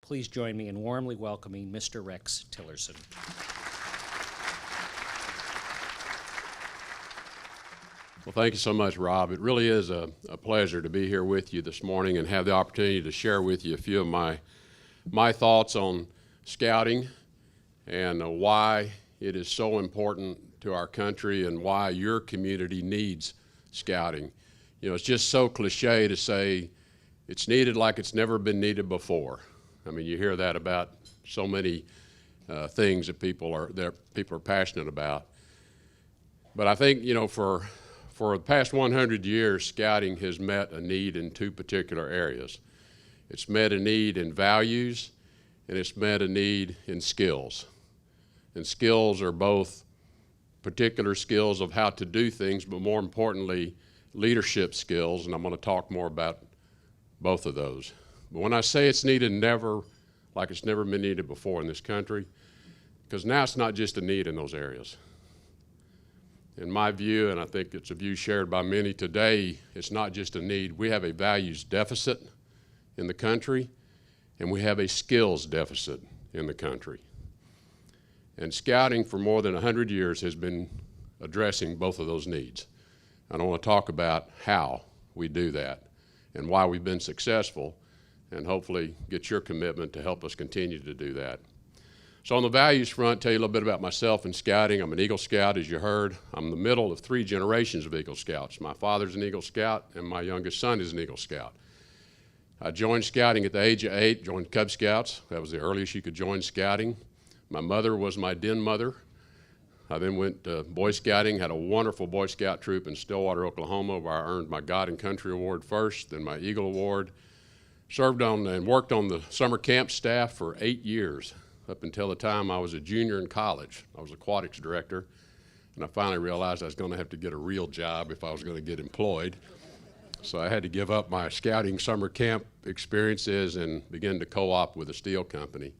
Please join me in warmly welcoming Mr. Rex Tillerson. Well, thank you so much, Rob. It really is a pleasure to be here with you this morning and have the opportunity to share with you a few of my thoughts on scouting and why it is so important to our country and why your community needs scouting. You know, it's just so cliche to say it's needed like it's never been needed before. I mean, you hear that about so many things that people are passionate about. But I think, you know, for the past 100 years, scouting has met a need in two particular areas. It's met a need in values, and it's met a need in skills. And skills are both particular skills of how to do things, but more importantly, leadership skills, and I'm going to talk more about both of those. But when I say it's needed like it's never been needed before in this country, because now it's not just a need in those areas. In my view, and I think it's a view shared by many today, it's not just a need. We have a values deficit in the country, and we have a skills deficit in the country. And scouting for more than 100 years has been addressing both of those needs. And I want to talk about how we do that and why we've been successful, and hopefully get your commitment to help us continue to do that. So on the values front, tell you a little bit about myself and scouting. I'm an Eagle Scout, as you heard. I'm the middle of 3 generations of Eagle Scouts. My father's an Eagle Scout, and my youngest son is an Eagle Scout. I joined scouting at the age of 8, joined Cub Scouts. That was the earliest you could join scouting. My mother was my den mother. I then went to Boy Scouting, had a wonderful Boy Scout troop in Stillwater, Oklahoma, where I earned my God and Country Award first, then my Eagle Award. Served on and worked on the summer camp staff for 8 years, up until the time I was a junior in college. I was aquatics director, and I finally realized I was going to have to get a real job if I was going to get employed. So I had to give up my scouting summer camp experiences and begin to co-op with a steel company.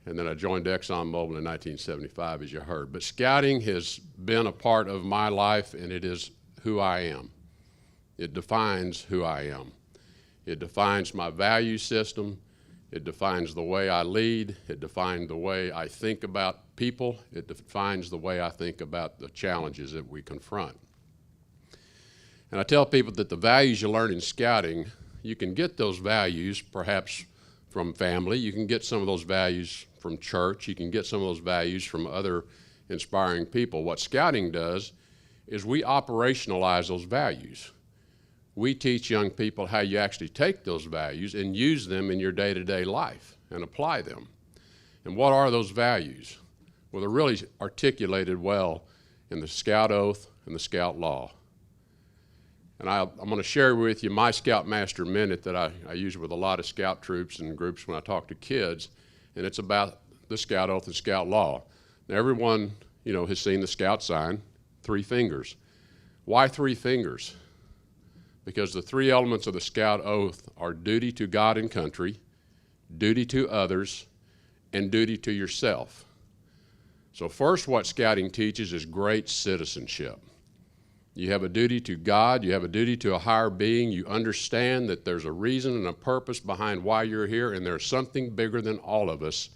And then I joined Exxon Mobil in 1975, as you heard. But scouting has been a part of my life, and it is who I am. It defines who I am. It defines my value system. It defines the way I lead. It defines the way I think about people. It defines the way I think about the challenges that we confront. And I tell people that the values you learn in scouting, you can get those values perhaps from family. You can get some of those values from church. You can get some of those values from other inspiring people. What scouting does is we operationalize those values. We teach young people how you actually take those values and use them in your day-to-day life and apply them. And what are those values? Well, they're really articulated well in the Scout Oath and the Scout Law. And I'm going to share with you my Scoutmaster Minute that I use with a lot of Scout troops and groups when I talk to kids, and it's about the Scout Oath and Scout Law. Now, everyone, you know, has seen the Scout sign, 3 fingers. Why 3 fingers? Because the 3 elements of the Scout Oath are duty to God and country, duty to others, and duty to yourself. So first, what scouting teaches is great citizenship. You have a duty to God, you have a duty to a higher being, you understand that there's a reason and a purpose behind why you're here, and there's something bigger than all of us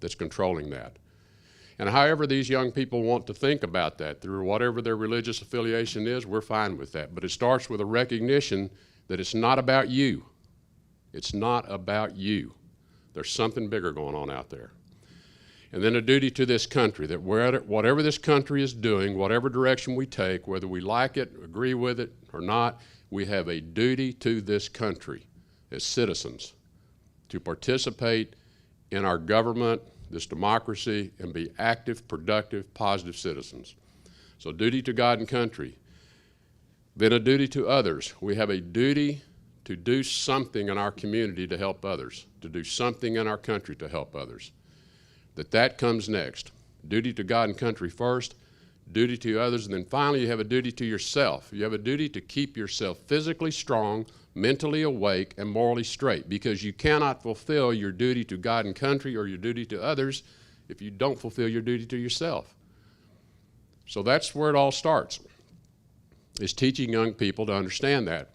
that's controlling that. And however these young people want to think about that, through whatever their religious affiliation is, we're fine with that. But it starts with a recognition that it's not about you. It's not about you. There's something bigger going on out there. And then a duty to this country, that whatever this country is doing, whatever direction we take, whether we like it, agree with it or not, we have a duty to this country as citizens to participate in our government, this democracy, and be active, productive, positive citizens. So duty to God and country. Then a duty to others. We have a duty to do something in our community to help others, to do something in our country to help others. That comes next. Duty to God and country first, duty to others, and then finally you have a duty to yourself. You have a duty to keep yourself physically strong, mentally awake, and morally straight, because you cannot fulfill your duty to God and country or your duty to others if you don't fulfill your duty to yourself. So that's where it all starts, is teaching young people to understand that.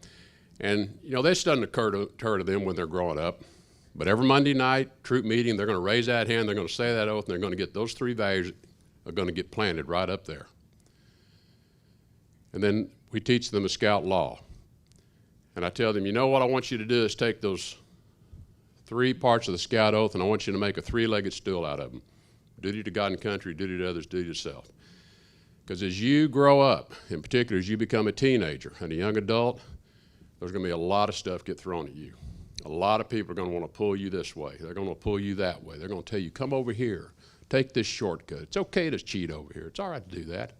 And, you know, this doesn't occur to them when they're growing up. But every Monday night, troop meeting, they're going to raise that hand, they're going to say that oath, and they're going to get those 3 values are going to get planted right up there. And then we teach them a Scout law. And I tell them, you know what I want you to do is take those 3 parts of the Scout oath, and I want you to make a 3-legged stool out of them. Duty to God and country, duty to others, duty to self. Because as you grow up, in particular as you become a teenager and a young adult, there's going to be a lot of stuff get thrown at you. A lot of people are going to want to pull you this way. They're going to pull you that way. They're going to tell you, come over here, take this shortcut. It's okay to cheat over here. It's all right to do that.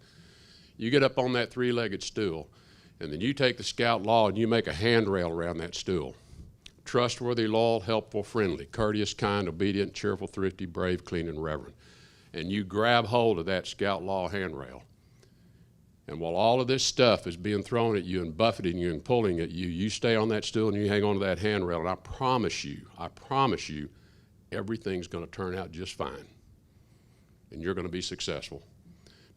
You get up on that 3-legged stool, and then you take the Scout law and you make a handrail around that stool. Trustworthy, loyal, helpful, friendly, courteous, kind, obedient, cheerful, thrifty, brave, clean, and reverent. And you grab hold of that Scout law handrail. And while all of this stuff is being thrown at you and buffeting you and pulling at you, you stay on that stool and you hang on to that handrail, and I promise you, everything's going to turn out just fine. And you're going to be successful,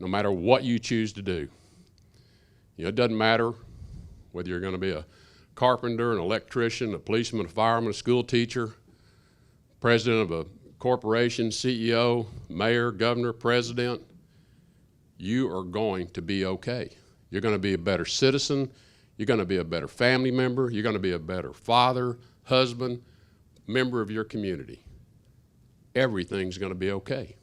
no matter what you choose to do. You know, it doesn't matter whether you're going to be a carpenter, an electrician, a policeman, a fireman, a school teacher, president of a corporation, CEO, mayor, governor, president. You are going to be okay. You're going to be a better citizen. You're going to be a better family member. You're going to be a better father, husband, member of your community. Everything's going to be okay.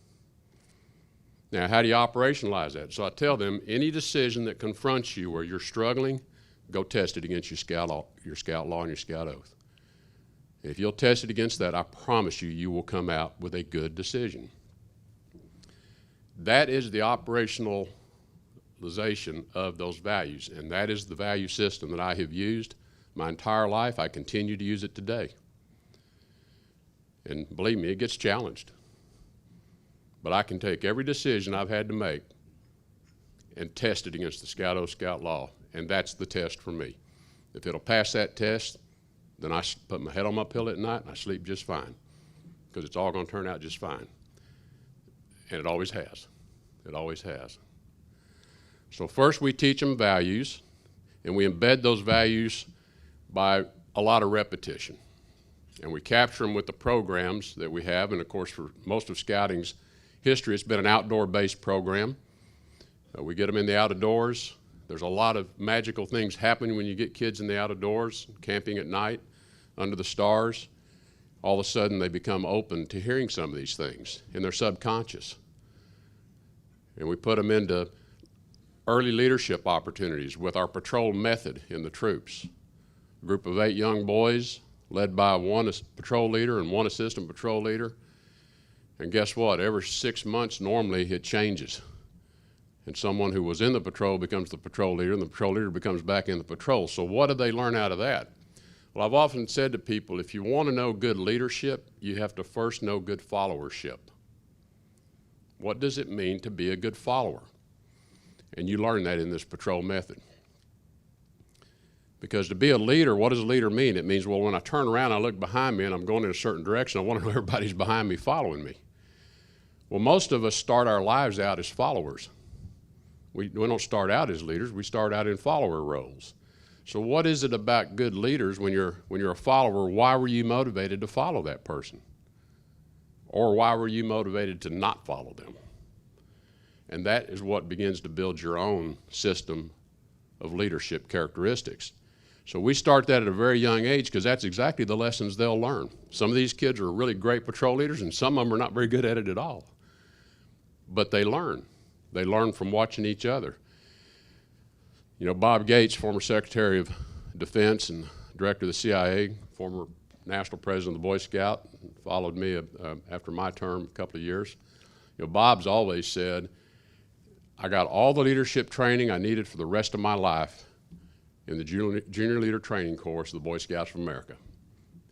Now, how do you operationalize that? So I tell them, any decision that confronts you where you're struggling, go test it against your Scout law and your Scout oath. If you'll test it against that, I promise you, you will come out with a good decision. That is the operationalization of those values, and that is the value system that I have used my entire life. I continue to use it today. And believe me, it gets challenged. But I can take every decision I've had to make and test it against the Scout oath, Scout law, and that's the test for me. If it'll pass that test, then I put my head on my pillow at night and I sleep just fine, because it's all going to turn out just fine. And it always has. It always has. So first we teach them values, and we embed those values by a lot of repetition. And we capture them with the programs that we have, and of course for most of Scouting's history, it's been an outdoor-based program. We get them in the outdoors. There's a lot of magical things happening when you get kids in the outdoors, camping at night, under the stars. All of a sudden they become open to hearing some of these things in their subconscious. And we put them into early leadership opportunities with our patrol method in the troops. A group of 8 young boys led by 1 patrol leader and 1 assistant patrol leader. And guess what? Every 6 months normally it changes. And someone who was in the patrol becomes the patrol leader, and the patrol leader becomes back in the patrol. So what did they learn out of that? Well, I've often said to people, if you want to know good leadership, you have to first know good followership. What does it mean to be a good follower? And you learn that in this patrol method. Because to be a leader, what does a leader mean? It means, well, when I turn around, I look behind me and I'm going in a certain direction, I want to know everybody's behind me following me. Well, most of us start our lives out as followers. We don't start out as leaders, we start out in follower roles. So what is it about good leaders when you're a follower? Why were you motivated to follow that person? Or why were you motivated to not follow them? And that is what begins to build your own system of leadership characteristics. So we start that at a very young age because that's exactly the lessons they'll learn. Some of these kids are really great patrol leaders and some of them are not very good at it at all. But they learn. They learn from watching each other. You know, Bob Gates, former Secretary of Defense and Director of the CIA, former National President of the Boy Scout, followed me after my term a couple of years. You know, Bob's always said, I got all the leadership training I needed for the rest of my life in the junior leader training course of the Boy Scouts of America.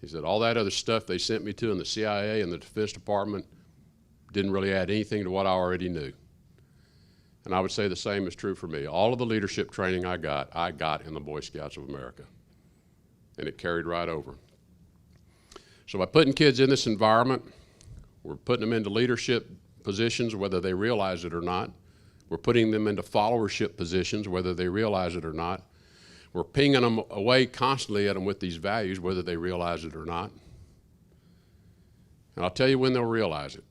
He said, all that other stuff they sent me to in the CIA and the Defense Department didn't really add anything to what I already knew. And I would say the same is true for me. All of the leadership training I got in the Boy Scouts of America. And it carried right over. So by putting kids in this environment, we're putting them into leadership positions whether they realize it or not. We're putting them into followership positions whether they realize it or not. We're pinging them away constantly at them with these values whether they realize it or not. And I'll tell you when they'll realize it.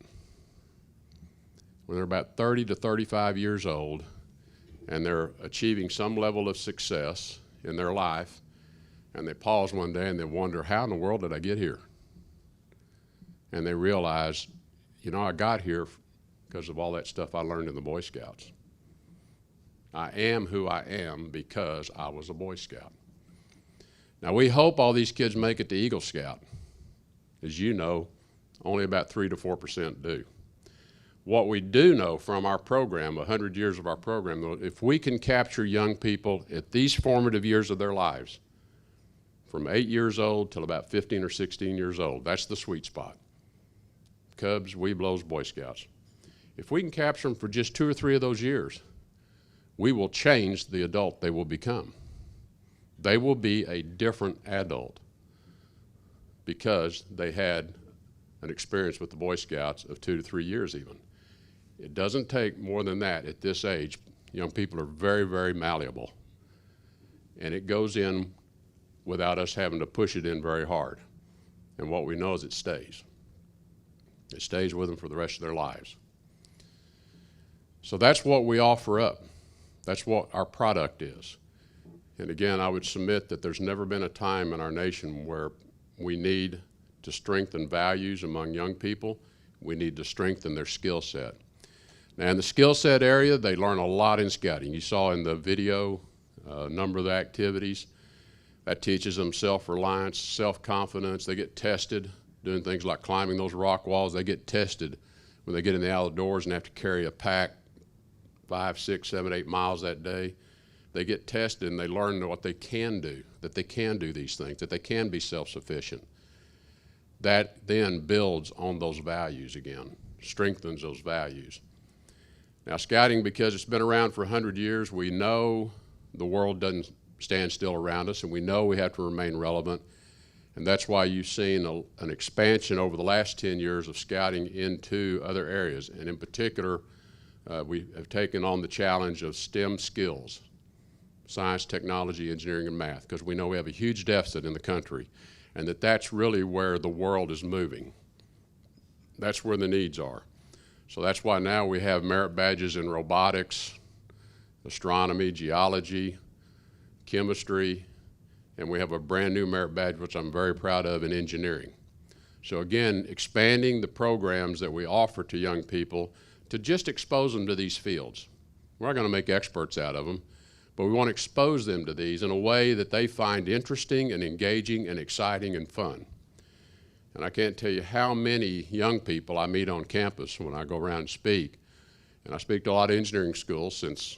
When they're about 30 to 35 years old and they're achieving some level of success in their life, and they pause one day and they wonder, how in the world did I get here? And they realize, you know, I got here because of all that stuff I learned in the Boy Scouts. I am who I am because I was a Boy Scout. Now, we hope all these kids make it to Eagle Scout. As you know, only about 3 to 4% do. What we do know from our program, 100 years of our program, though, if we can capture young people at these formative years of their lives, from 8 years old till about 15 or 16 years old, that's the sweet spot. Cubs, Webelos, Boy Scouts. If we can capture them for just 2 or 3 of those years, we will change the adult they will become. They will be a different adult because they had an experience with the Boy Scouts of 2 to 3 years even. It doesn't take more than that at this age. Young people are very, very malleable. And it goes in without us having to push it in very hard. And what we know is it stays. It stays with them for the rest of their lives. So that's what we offer up. That's what our product is. And again, I would submit that there's never been a time in our nation where we need to strengthen values among young people. We need to strengthen their skill set. Now, in the skill set area, they learn a lot in scouting. You saw in the video a number of the activities. That teaches them self-reliance, self-confidence. They get tested doing things like climbing those rock walls. They get tested when they get in the outdoors and have to carry a pack 5, 6, 7, 8 miles that day. They get tested and they learn what they can do, that they can do these things, that they can be self-sufficient. That then builds on those values again, strengthens those values. Now, scouting, because it's been around for 100 years, we know the world doesn't stand still around us, and we know we have to remain relevant. And that's why you've seen an expansion over the last 10 years of scouting into other areas. And in particular, we have taken on the challenge of STEM skills, science, technology, engineering, and math, because we know we have a huge deficit in the country, and that's really where the world is moving. That's where the needs are. So that's why now we have merit badges in robotics, astronomy, geology, chemistry, and we have a brand new merit badge, which I'm very proud of, in engineering. So again, expanding the programs that we offer to young people to just expose them to these fields. We're not going to make experts out of them, but we want to expose them to these in a way that they find interesting and engaging and exciting and fun. And I can't tell you how many young people I meet on campus when I go around and speak. And I speak to a lot of engineering schools since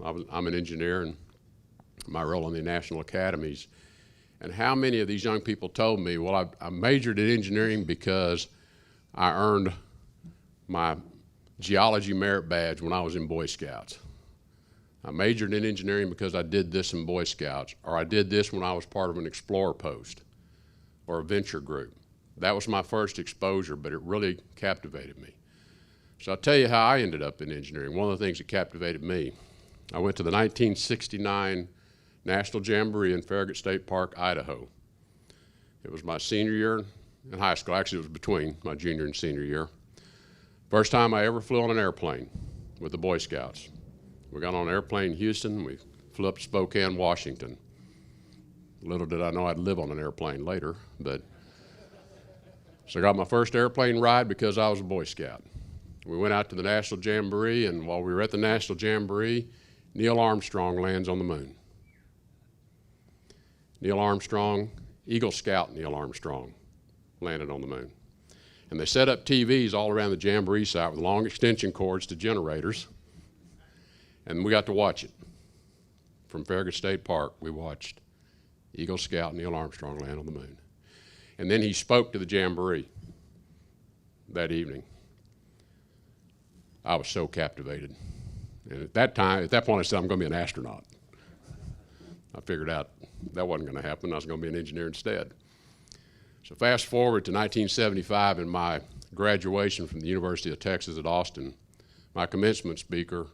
I'm an engineer and my role in the national academies. And how many of these young people told me, well, I majored in engineering because I earned my geology merit badge when I was in Boy Scouts. I majored in engineering because I did this in Boy Scouts, or I did this when I was part of an explorer post or a venture group. That was my first exposure, but it really captivated me. So I'll tell you how I ended up in engineering. One of the things that captivated me, I went to the 1969 National Jamboree in Farragut State Park, Idaho. It was my senior year in high school. Actually, it was between my junior and senior year. First time I ever flew on an airplane with the Boy Scouts. We got on an airplane in Houston. We flew up to Spokane, Washington. Little did I know I'd live on an airplane later, but so I got my first airplane ride because I was a Boy Scout. We went out to the National Jamboree, and while we were at the National Jamboree, Neil Armstrong lands on the moon. Neil Armstrong, Eagle Scout Neil Armstrong, landed on the moon. And they set up TVs all around the Jamboree site with long extension cords to generators, and we got to watch it. From Farragut State Park, we watched Eagle Scout Neil Armstrong land on the moon. And then he spoke to the Jamboree that evening. I was so captivated. And at that point I said, I'm going to be an astronaut. I figured out that wasn't going to happen. I was going to be an engineer instead. So fast forward to 1975 and my graduation from the University of Texas at Austin, my commencement speaker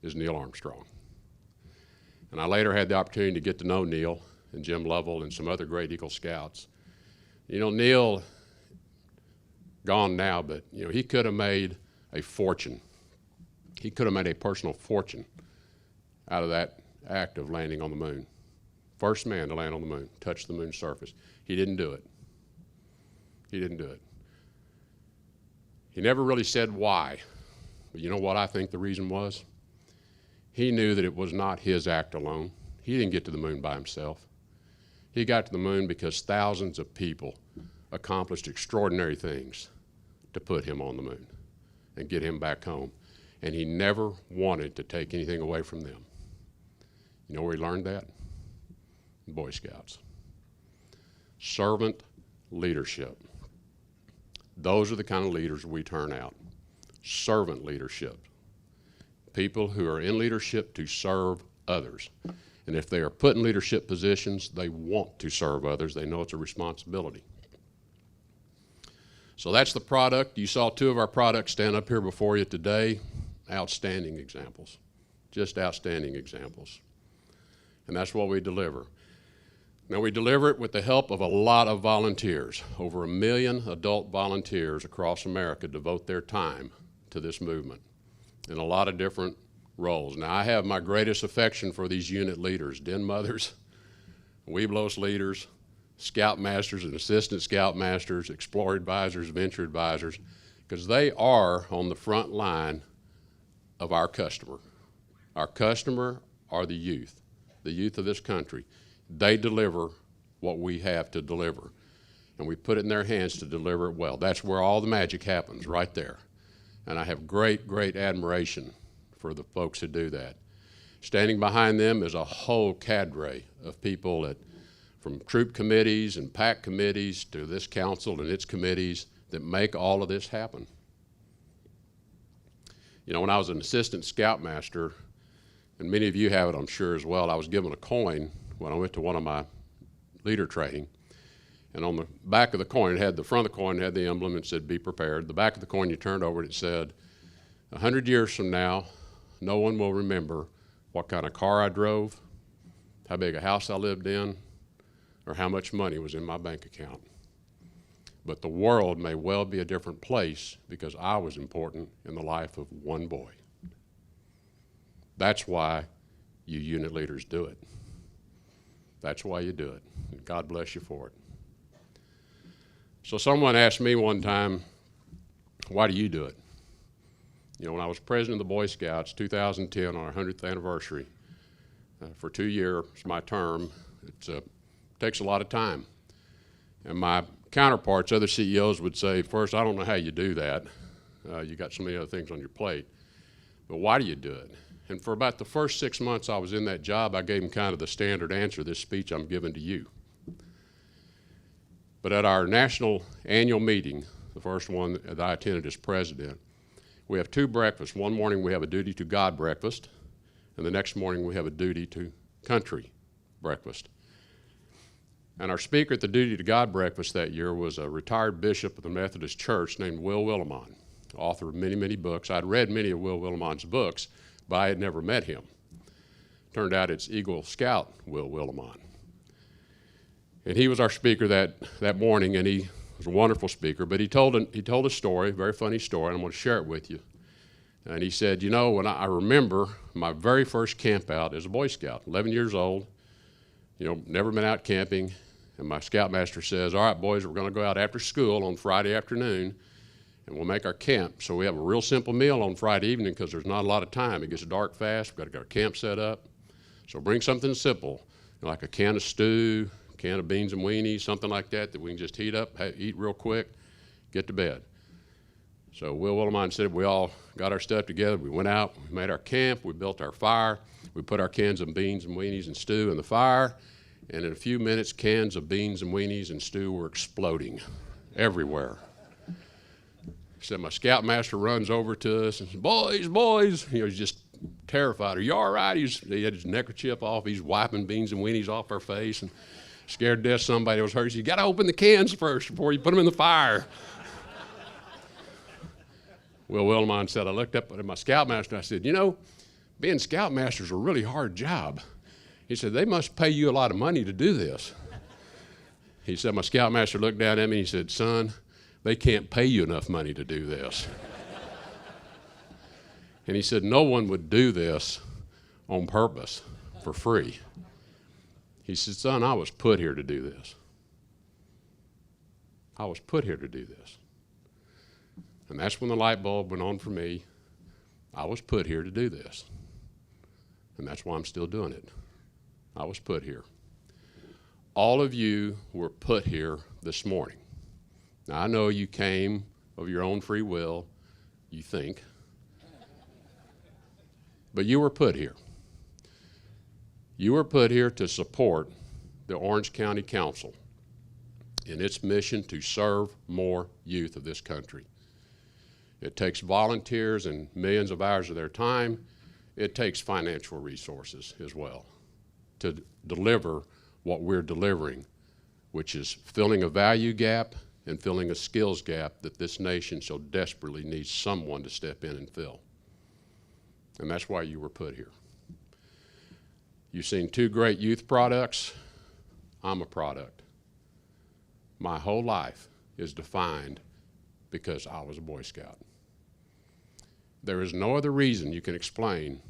is Neil Armstrong. And I later had the opportunity to get to know Neil and Jim Lovell and some other great Eagle Scouts. You know, Neil gone now, but he could have made a fortune. He could have made a personal fortune out of that act of landing on the moon. First man to land on the moon, touch the moon's surface. He didn't do it. He didn't do it. He never really said why. But you know what I think the reason was? He knew that it was not his act alone. He didn't get to the moon by himself. He got to the moon because thousands of people accomplished extraordinary things to put him on the moon and get him back home. And he never wanted to take anything away from them. You know where he learned that? In Boy Scouts. Servant leadership. Those are the kind of leaders we turn out. Servant leadership. People who are in leadership to serve others. And if they are put in leadership positions, they want to serve others. They know it's a responsibility. So that's the product. You saw two of our products stand up here before you today. Outstanding examples. Just outstanding examples. And that's what we deliver. Now, we deliver it with the help of a lot of volunteers. Over 1 million adult volunteers across America devote their time to this movement in a lot of different roles. Now, I have my greatest affection for these unit leaders, den mothers, Weeblos leaders, scout masters and assistant scout masters, explorer advisors, venture advisors, because they are on the front line of our customer. Our customer are the youth of this country. They deliver what we have to deliver, and we put it in their hands to deliver it well. That's where all the magic happens, right there. And I have great, great admiration for the folks who do that. Standing behind them is a whole cadre of people from troop committees and pack committees to this council and its committees that make all of this happen. When I was an assistant scoutmaster, and many of you have it, I'm sure, as well, I was given a coin when I went to one of my leader training. And on the back of the coin, the front of the coin had the emblem and said, "Be prepared." The back of the coin, you turned over, it said, 100 years from now, no one will remember what kind of car I drove, how big a house I lived in, or how much money was in my bank account. But the world may well be a different place because I was important in the life of one boy. That's why you unit leaders do it. That's why you do it. And God bless you for it. So someone asked me one time, why do you do it? When I was president of the Boy Scouts, 2010, on our 100th anniversary, for 2 years, my term, it takes a lot of time. And my counterparts, other CEOs would say, first, I don't know how you do that. You got so many other things on your plate. But why do you do it? And for about the first 6 months I was in that job, I gave them kind of the standard answer, this speech I'm giving to you. But at our national annual meeting, the first one that I attended as president, we have 2 breakfasts. One morning we have a duty to God breakfast, and the next morning we have a duty to country breakfast. And our speaker at the duty to God breakfast that year was a retired bishop of the Methodist Church named Will Willimon, author of many, many books. I'd read many of Will Willimon's books, but I had never met him. Turned out it's Eagle Scout Will Willimon. And he was our speaker that morning, and he was a wonderful speaker, but he told a story, a very funny story, and I'm going to share it with you. And he said, when I remember my very first camp out as a Boy Scout, 11 years old, never been out camping, and my scoutmaster says, all right, boys, we're going to go out after school on Friday afternoon, and we'll make our camp. So we have a real simple meal on Friday evening because there's not a lot of time. It gets dark fast. We've got to get our camp set up. So bring something simple, like a can of stew, a can of beans and weenies, something like that we can just heat up, eat real quick, get to bed. So Will Willimon said we all got our stuff together. We went out, we made our camp, we built our fire. We put our cans of beans and weenies and stew in the fire, and in a few minutes, cans of beans and weenies and stew were exploding everywhere. So my scoutmaster runs over to us and says, boys, he's just terrified. Are you all right? He had his neckerchief off. He's wiping beans and weenies off our face and scared to death somebody was hurt. He said, you got to open the cans first before you put them in the fire. Will Willimon said, I looked up at my scoutmaster and I said, being scoutmaster is a really hard job. He said, they must pay you a lot of money to do this. He said, my scoutmaster looked down at me and he said, son, they can't pay you enough money to do this. And he said, no one would do this on purpose for free. He said, son, I was put here to do this. I was put here to do this. And that's when the light bulb went on for me. I was put here to do this. And that's why I'm still doing it. I was put here. All of you were put here this morning. Now, I know you came of your own free will, you think, but you were put here. You were put here to support the Orange County Council in its mission to serve more youth of this country. It takes volunteers and millions of hours of their time. It takes financial resources as well to deliver what we're delivering, which is filling a value gap and filling a skills gap that this nation so desperately needs someone to step in and fill. And that's why you were put here. You've seen two great youth products. I'm a product. My whole life is defined because I was a Boy Scout. There is no other reason you can explain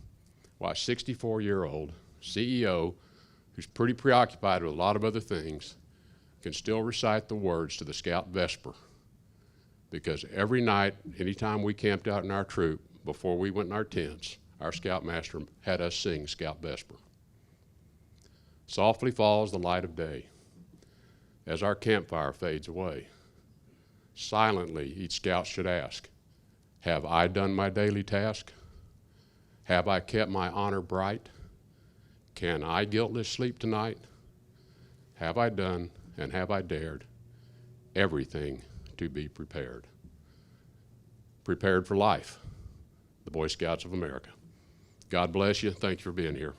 why a 64-year-old CEO who's pretty preoccupied with a lot of other things can still recite the words to the Scout Vesper. Because every night, anytime we camped out in our troop, before we went in our tents, our scoutmaster had us sing Scout Vesper. Softly falls the light of day as our campfire fades away. Silently, each scout should ask, have I done my daily task? Have I kept my honor bright? Can I guiltless sleep tonight? Have I done and have I dared everything to be prepared? Prepared for life, the Boy Scouts of America. God bless you. Thank you for being here.